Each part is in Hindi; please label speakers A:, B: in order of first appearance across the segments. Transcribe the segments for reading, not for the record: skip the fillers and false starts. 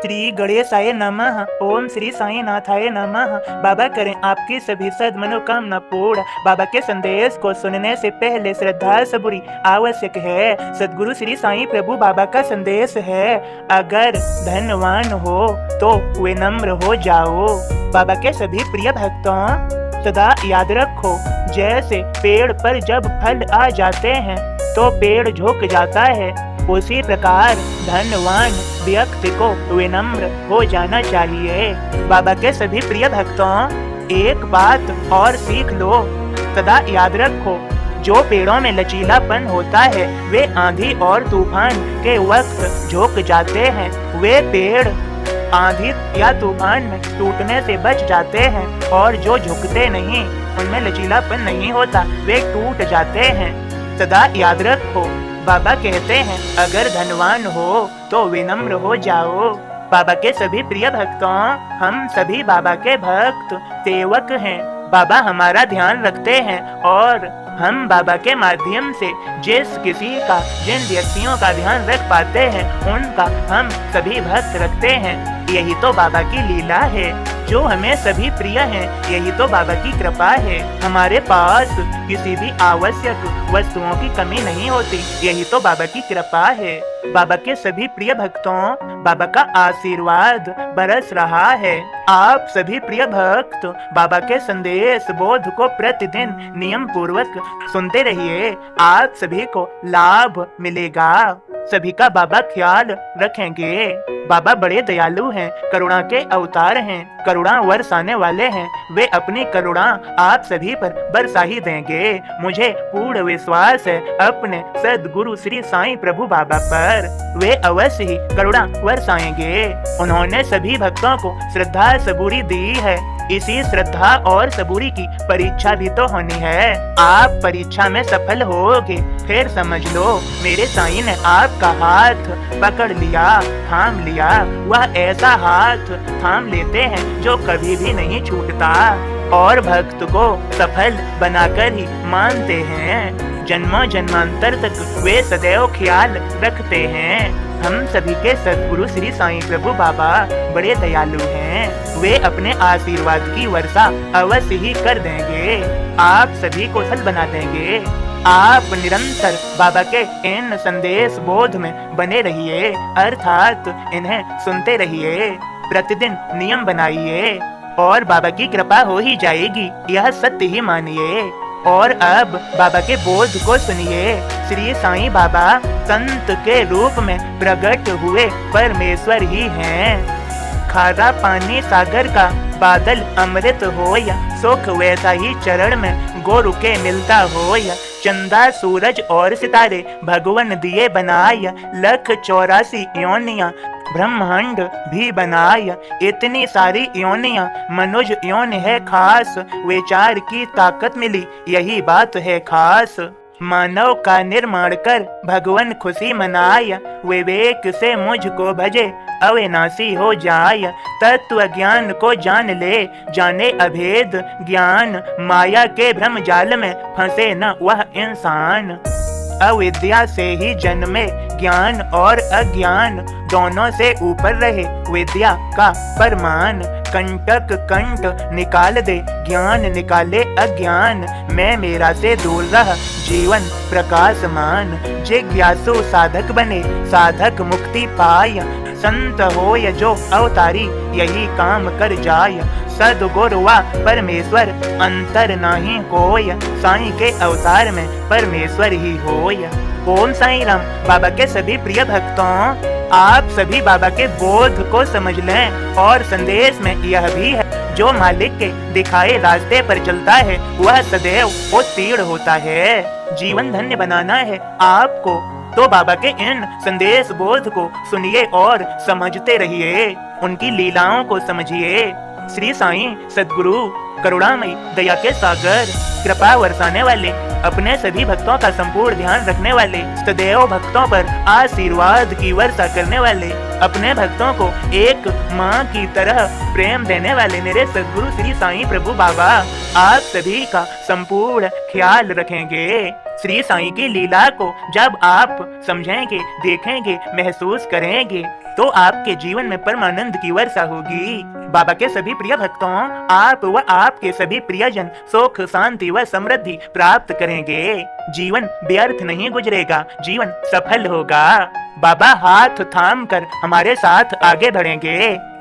A: श्री गणेशाय नमः। ओम श्री साई नाथाय नमः। बाबा करें आपकी सभी सद मनोकामना पूर्ण। बाबा के संदेश को सुनने से पहले श्रद्धा सबूरी आवश्यक है। सदगुरु श्री साई प्रभु बाबा का संदेश है, अगर धनवान हो तो विनम्र हो जाओ। बाबा के सभी प्रिय भक्तों, सदा याद रखो, जैसे पेड़ पर जब फल आ जाते हैं तो पेड़ झुक जाता है, उसी प्रकार धनवान व्यक्ति को विनम्र हो जाना चाहिए। बाबा के सभी प्रिय भक्तों, एक बात और सीख लो, सदा याद रखो, जो पेड़ों में लचीलापन होता है वे आंधी और तूफान के वक्त झुक जाते हैं। वे पेड़ आंधी या तूफान में टूटने से बच जाते हैं, और जो झुकते नहीं, उनमें लचीलापन नहीं होता, वे टूट जाते हैं। सदा याद रखो, बाबा कहते हैं, अगर धनवान हो तो विनम्र हो जाओ। बाबा के सभी प्रिय भक्तों, हम सभी बाबा के भक्त सेवक हैं। बाबा हमारा ध्यान रखते हैं, और हम बाबा के माध्यम से जिन व्यक्तियों का ध्यान रख पाते हैं, उनका हम सभी भक्त रखते हैं। यही तो बाबा की लीला है, जो हमें सभी प्रिय है। यही तो बाबा की कृपा है। हमारे पास किसी भी आवश्यक वस्तुओं की कमी नहीं होती, यही तो बाबा की कृपा है। बाबा के सभी प्रिय भक्तों, बाबा का आशीर्वाद बरस रहा है। आप सभी प्रिय भक्त बाबा के संदेश बोध को प्रतिदिन नियम पूर्वक सुनते रहिए, आप सभी को लाभ मिलेगा। सभी का बाबा ख्याल रखेंगे। बाबा बड़े दयालु हैं, करुणा के अवतार हैं, करुणा बरसाने वाले हैं। वे अपनी करुणा आप सभी पर बरसा ही देंगे। मुझे पूर्ण विश्वास है अपने सदगुरु श्री साईं प्रभु बाबा पर। वे अवश्य ही करुणा बरसाएंगे। उन्होंने सभी भक्तों को श्रद्धा सबूरी दी है। इसी श्रद्धा और सबूरी की परीक्षा भी तो होनी है। आप परीक्षा में सफल होगे, फिर समझ लो मेरे साईं ने आपका हाथ पकड़ लिया, थाम लिया। वह ऐसा हाथ थाम लेते हैं जो कभी भी नहीं छूटता, और भक्त को सफल बनाकर ही मानते हैं। जन्मों जन्मांतर तक वे सदैव ख्याल रखते हैं। हम सभी के सदगुरु श्री साईं प्रभु बाबा बड़े दयालु हैं। वे अपने आशीर्वाद की वर्षा अवश्य ही कर देंगे, आप सभी को सफल बना देंगे। आप निरंतर बाबा के इन संदेश बोध में बने रहिए, अर्थात इन्हें सुनते रहिए। प्रतिदिन नियम बनाइए और बाबा की कृपा हो ही जाएगी, यह सत्य ही मानिए। और अब बाबा के बोध को सुनिए। श्री साईं बाबा संत के रूप में प्रकट हुए परमेश्वर ही हैं। खारा पानी सागर का, बादल अमृत होया, सुख वैसा ही चरण में गोरु के मिलता होया। चंदा सूरज और सितारे भगवन दिए बनाया, 184 योनियां ब्रह्मांड भी बनाया। इतनी सारी योनियां मनुज योन है खास, विचार की ताकत मिली यही बात है खास। मानव का निर्माण कर भगवन खुशी मनाया, विवेक से मुझको भजे अविनाशी हो जाय। तत्व ज्ञान को जान ले, जाने अभेद ज्ञान, माया के भ्रम जाल में फंसे न वह इंसान। अविद्या से ही जन्मे ज्ञान और अज्ञान, दोनों से ऊपर रहे विद्या का परमान। कंटक कंट निकाल दे, ज्ञान निकाले अज्ञान, मैं मेरा से दूर रह जीवन प्रकाशमान। जिज्ञासु साधक बने, साधक मुक्ति पाय, संत होय जो अवतारी यही काम कर जाय। सदगुरुवा परमेश्वर अंतर नहीं कोय, साईं के अवतार में परमेश्वर ही होय। ओम साईं राम। बाबा के सभी प्रिय भक्तों, आप सभी बाबा के बोध को समझ लें, और संदेश में यह भी है, जो मालिक के दिखाए रास्ते पर चलता है वह सदैव उत्तीर्ण होता है। जीवन धन्य बनाना है आपको तो बाबा के इन संदेश बोध को सुनिए और समझते रहिए, उनकी लीलाओं को समझिए। श्री साईं सदगुरु करुणामयी, दया के सागर, कृपा बरसाने वाले, अपने सभी भक्तों का संपूर्ण ध्यान रखने वाले, सदैव भक्तों पर आशीर्वाद की वर्षा करने वाले, अपने भक्तों को एक माँ की तरह प्रेम देने वाले मेरे सदगुरु श्री साईं प्रभु बाबा आप सभी का संपूर्ण ख्याल रखेंगे। श्री साईं की लीला को जब आप समझेंगे, देखेंगे, महसूस करेंगे तो आपके जीवन में परमानंद की वर्षा होगी। बाबा के सभी प्रिय भक्तों, आप व आपके सभी प्रियजन सुख, शांति व समृद्धि प्राप्त करेंगे। जीवन व्यर्थ नहीं गुजरेगा, जीवन सफल होगा। बाबा हाथ थाम कर हमारे साथ आगे बढ़ेंगे,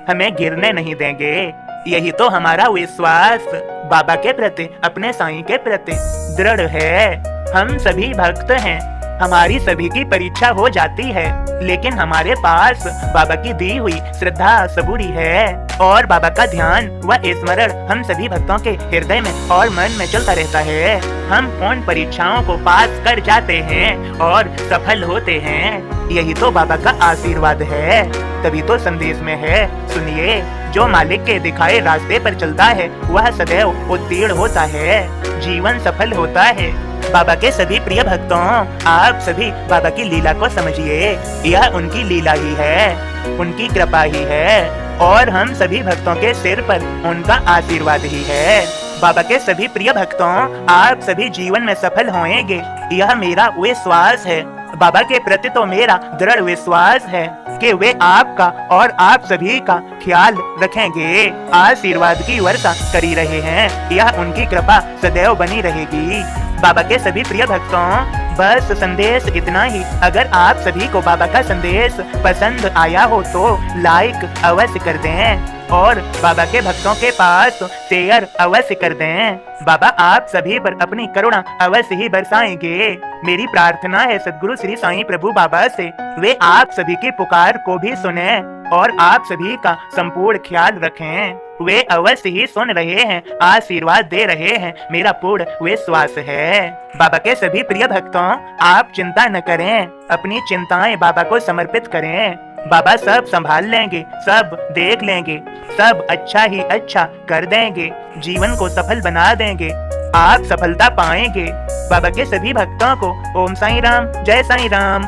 A: हमें गिरने नहीं देंगे। यही तो हमारा विश्वास बाबा के प्रति, अपने साईं के प्रति दृढ़ है। हम सभी भक्त हैं, हमारी सभी की परीक्षा हो जाती है, लेकिन हमारे पास बाबा की दी हुई श्रद्धा सबूरी है और बाबा का ध्यान व स्मरण हम सभी भक्तों के हृदय में और मन में चलता रहता है। हम उन परीक्षाओं को पास कर जाते हैं और सफल होते हैं। यही तो बाबा का आशीर्वाद है। तभी तो संदेश में है, सुनिए, जो मालिक के दिखाए रास्ते पर चलता है वह सदैव उत्तीर्ण होता है, जीवन सफल होता है। बाबा के सभी प्रिय भक्तों, आप सभी बाबा की लीला को समझिए। यह उनकी लीला ही है, उनकी कृपा ही है और हम सभी भक्तों के सिर पर उनका आशीर्वाद ही है। बाबा के सभी प्रिय भक्तों, आप सभी जीवन में सफल होंगे, यह मेरा विश्वास है। बाबा के प्रति तो मेरा दृढ़ विश्वास है कि वे आपका और आप सभी का ख्याल रखेंगे, आशीर्वाद की वर्षा करी रहे हैं। यह उनकी कृपा सदैव बनी रहेगी। बाबा के सभी प्रिय भक्तों, बस संदेश इतना ही। अगर आप सभी को बाबा का संदेश पसंद आया हो तो लाइक अवश्य कर दें और बाबा के भक्तों के पास शेयर अवश्य कर दें। बाबा आप सभी पर अपनी करुणा अवश्य ही बरसाएंगे। मेरी प्रार्थना है सद्गुरु श्री साईं प्रभु बाबा से, वे आप सभी की पुकार को भी सुने और आप सभी का संपूर्ण ख्याल रखें। वे अवश्य ही सुन रहे हैं, आशीर्वाद दे रहे हैं, मेरा पूर्ण विश्वास है। बाबा के सभी प्रिय भक्तों, आप चिंता न करें, अपनी चिंताएं बाबा को समर्पित करें। बाबा सब संभाल लेंगे, सब देख लेंगे, सब अच्छा ही अच्छा कर देंगे, जीवन को सफल बना देंगे, आप सफलता पाएंगे। बाबा के सभी भक्तों को ओम साईं राम, जय साईं राम।